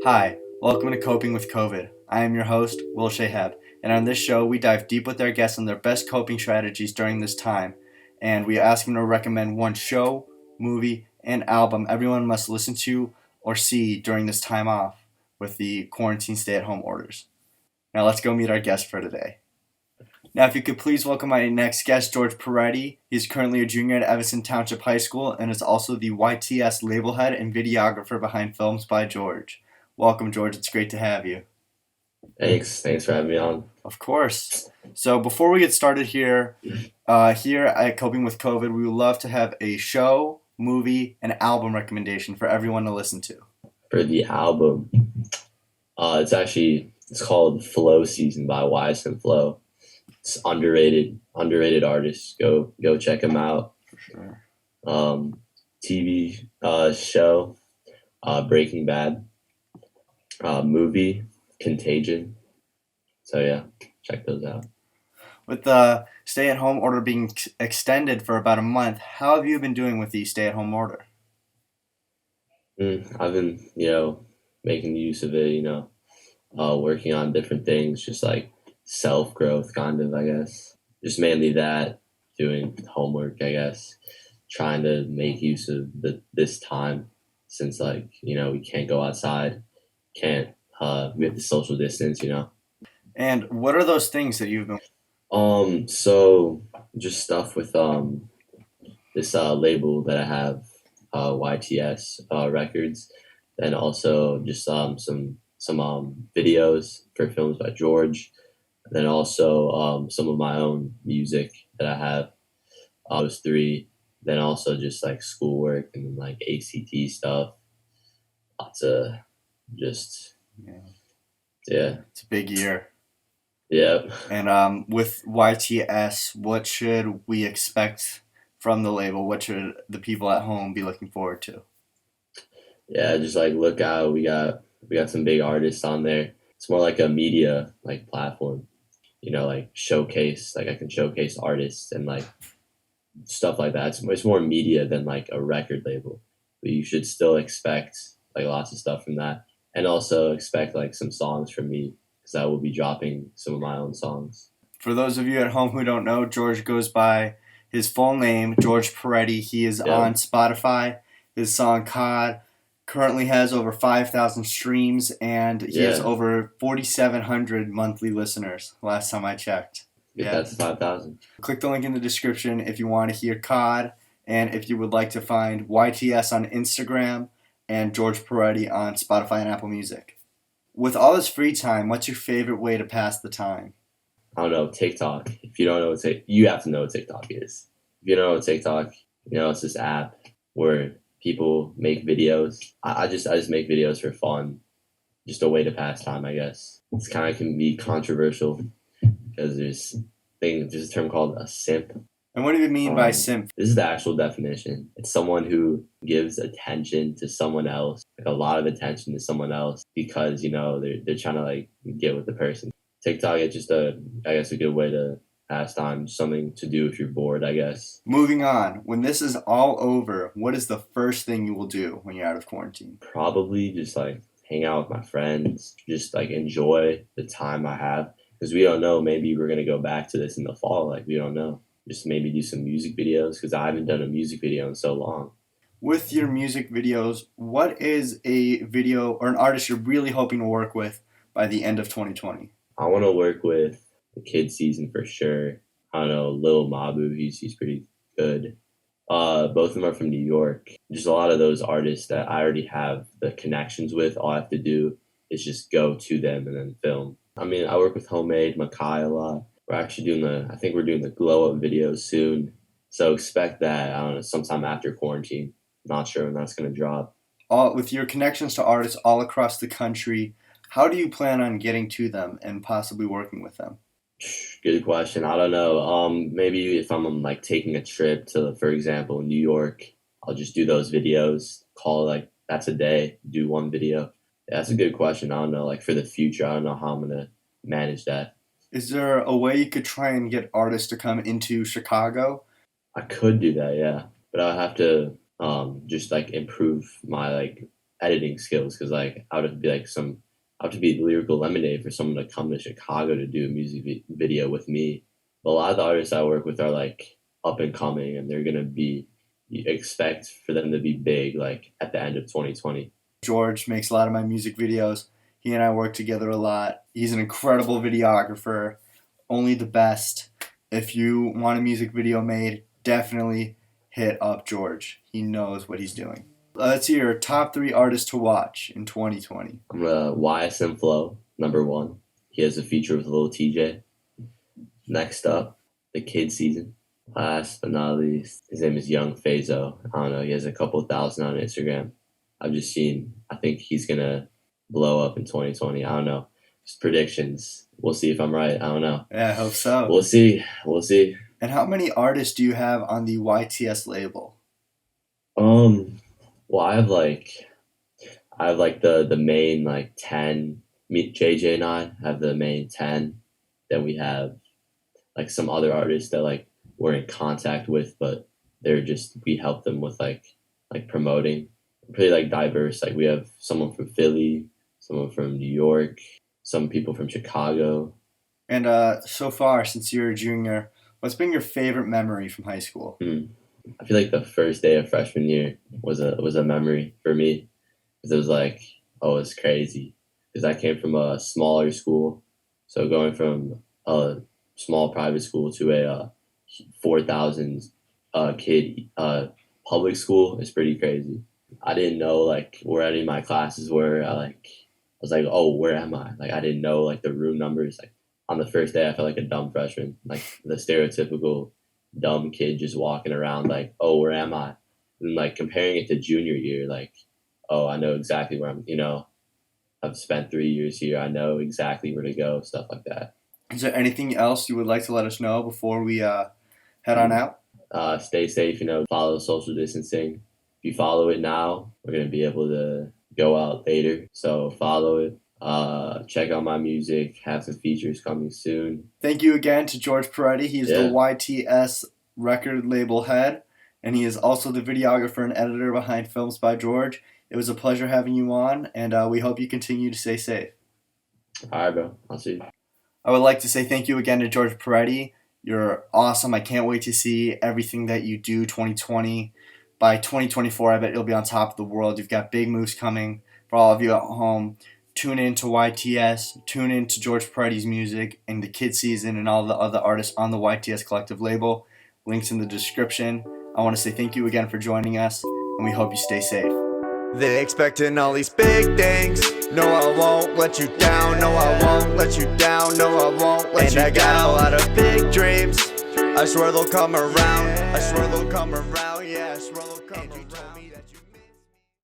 Hi, welcome to Coping with COVID. I am your host, Will Chehab, and on this show, we dive deep with our guests on their best coping strategies during this time, and we ask them to recommend one show, movie, and album everyone must listen to or see during this time off with the quarantine stay-at-home orders. Now let's go meet our guest for today. Now, if you could please welcome my next guest, George Pareti. He's currently a junior at Evanston Township High School and is also the YTS label head and videographer behind FilmsbyGeorge. Welcome, George. It's great to have you. Thanks for having me on. Of course. So before we get started here at Coping with COVID, we would love to have a show, movie, and album recommendation for everyone to listen to. For the album, it's called Flow Season by YSM Flow. It's underrated artist. Go check him out. For sure. TV show, Breaking Bad. Movie, Contagion. So yeah, check those out. With the stay-at-home order being extended for about a month, how have you been doing with the stay-at-home order? I've been, making use of it, working on different things, just like self-growth kind of, I guess. Just mainly that, doing homework, I guess, trying to make use of this time since, we can't go outside, we have to social distance. And what are those things that you've been... So just stuff with this label that I have, YTS Records, and also just some videos for Films by George, and then also some of my own music that I have. Those three. Then also just like schoolwork and then like ACT stuff. Lots of just yeah. It's a big year. Yeah. And with YTS, what should we expect from the label? What should the people at home be looking forward to? Yeah, just like look out. We got some big artists on there. It's more like a media like platform, like showcase. Like I can showcase artists and like stuff like that. It's more media than like a record label. But you should still expect like lots of stuff from that, and also expect like some songs from me because I will be dropping some of my own songs. For those of you at home who don't know, George goes by his full name, George Pareti. He is on Spotify. His song "COD" currently has over 5,000 streams, and he has over 4,700 monthly listeners. Last time I checked. That's 5,000. Click the link in the description if you want to hear COD, and if you would like to find YTS on Instagram and George Pareti on Spotify and Apple Music. With all this free time, what's your favorite way to pass the time? I don't know, TikTok. If you don't know you have to know what TikTok is. If you don't know what TikTok, it's this app where people make videos. I just make videos for fun, just a way to pass time, I guess. It's kind of can be controversial because there's a term called a simp. And what do you mean by simp? This is the actual definition. It's someone who gives attention to someone else, like a lot of attention to someone else because, they're trying to like get with the person. TikTok is just a good way to pass time, something to do if you're bored, I guess. Moving on, when this is all over, what is the first thing you will do when you're out of quarantine? Probably just like hang out with my friends, just like enjoy the time I have because we don't know, maybe we're going to go back to this in the fall. Like we don't know. Just maybe do some music videos because I haven't done a music video in so long. With your music videos, what is a video or an artist you're really hoping to work with by the end of 2020? I want to work with the Kid Season for sure. I don't know, Lil Mabu, he's pretty good. Both of them are from New York. Just a lot of those artists that I already have the connections with. All I have to do is just go to them and then film. I mean, I work with Homemade, Makai a lot. We're actually we're doing the glow up videos soon. So expect that, I don't know, sometime after quarantine. Not sure when that's going to drop. With your connections to artists all across the country, how do you plan on getting to them and possibly working with them? Good question. I don't know. Maybe if I'm like taking a trip to, for example, New York, I'll just do those videos, call like that's a day, do one video. Yeah, that's a good question. I don't know. Like for the future, I don't know how I'm going to manage that. Is there a way you could try and get artists to come into Chicago? I could do that, yeah. But I'll have to just like improve my like editing skills, because like I would be like I have to be lyrical lemonade for someone to come to Chicago to do a music video with me. But a lot of the artists I work with are like up and coming, and they're gonna be, you expect for them to be big like at the end of 2020. George makes a lot of my music videos. He and I work together a lot. He's an incredible videographer, only the best. If you want a music video made, definitely hit up George. He knows what he's doing. Let's hear your top 3 artists to watch in 2020. I'm gonna YSM Flow, #1. He has a feature with Lil TJ. Next up, the Kid Season. Last but not least, his name is Young Fazo. I don't know, he has a couple thousand on Instagram. I've just seen, I think he's gonna blow up in 2020. I don't know. Just predictions. We'll see if I'm right. I don't know. Yeah, I hope so. We'll see. And how many artists do you have on the YTS label? Well, I have like the main like 10. JJ and I have the main 10. Then we have like some other artists that like we're in contact with, but we help them with like promoting. Pretty like diverse. Like we have someone from Philly, someone from New York, some people from Chicago. And so far, since you're a junior, what's been your favorite memory from high school? I feel like the first day of freshman year was a memory for me, because it was like, oh, it's crazy, because I came from a smaller school, so going from a small private school to a 4,000 kid public school is pretty crazy. I didn't know like where any of my classes were. I was like, oh, where am I? Like I didn't know like the room numbers. Like on the first day, I felt like a dumb freshman, like the stereotypical dumb kid just walking around like, oh, where am I? And like comparing it to junior year, like, oh, I know exactly where I'm, I've spent 3 years here. I know exactly where to go, stuff like that. Is there anything else you would like to let us know before we head on out? Stay safe, follow social distancing. If you follow it now, we're going to be able to go out later. So follow it. Check out my music. Have some features coming soon. Thank you again to George Pareti. He is the YTS record label head, and he is also the videographer and editor behind Films by George. It was a pleasure having you on, and we hope you continue to stay safe. All right, bro. I'll see you. I would like to say thank you again to George Pareti. You're awesome. I can't wait to see everything that you do 2020. By 2024, I bet you'll be on top of the world. You've got big moves coming. For all of you at home, tune in to YTS, tune in to George Pareti's music and the Kid Season and all the other artists on the YTS Collective label. Links in the description. I want to say thank you again for joining us, and we hope you stay safe. They expecting all these big things. No, I won't let you down. No, I won't let you down. No, I won't let you down. And I got a lot of big dreams. I swear they'll come around. I swear they'll come around. Yeah, I swear they'll come around.